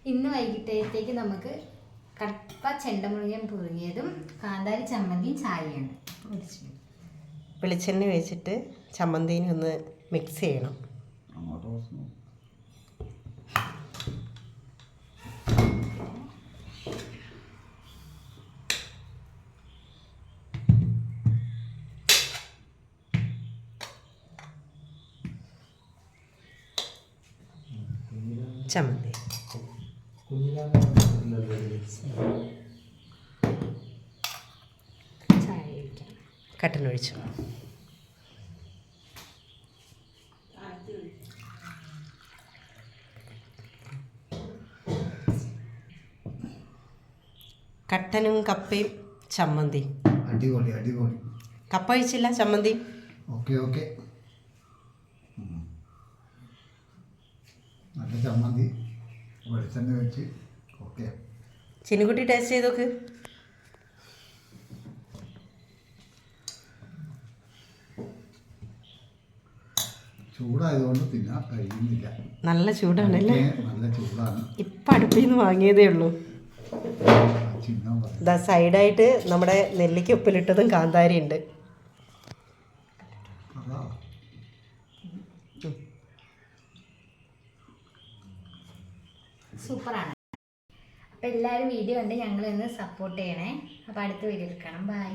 ഇന്ന് വൈകിട്ടത്തേക്ക് നമുക്ക് കപ്പ ചെണ്ടമുളകൻ പുഴുങ്ങിയതും കാന്താരി ചമ്മന്തിയും ചായയാണ്. വെളിച്ചെണ്ണ ഒഴിച്ചിട്ട് ചമ്മന്തിനെ ഒന്ന് മിക്സ് ചെയ്യണം. ചമ്മന്തി കട്ടനൊഴിച്ചു. കട്ടനും കപ്പയും ചമ്മന്തി. അടിപൊളി അടിപൊളി. കപ്പ കഴിച്ചില്ല, ചമ്മന്തി. Okay okay. നല്ല ചമ്മന്തി വെളിച്ചെണ്ണ വെച്ച്. ഓക്കെ. ചിന്നുകുട്ടി ടേസ്റ്റ് ചെയ്ത് നോക്ക്. ചൂടായതുകൊണ്ട് തിന്നാൻ കഴിയുന്നില്ല. നല്ല ചൂടാണല്ലേ? നല്ല ചൂടാണ്. ഇപ്പം അടുപ്പിൽ നിന്ന് വാങ്ങിയതേ ഉള്ളൂ. സൈഡായിട്ട് നമ്മുടെ നെല്ലിക്ക ഉപ്പിലിട്ടതും കാന്താരി ഉണ്ട്. സൂപ്പറാണ്. അപ്പോൾ എല്ലാവരും വീഡിയോ കണ്ട് ഞങ്ങളൊന്ന് സപ്പോർട്ട് ചെയ്യണേ. അപ്പോൾ അടുത്ത വീഡിയോയിൽ കാണാം. ബൈ.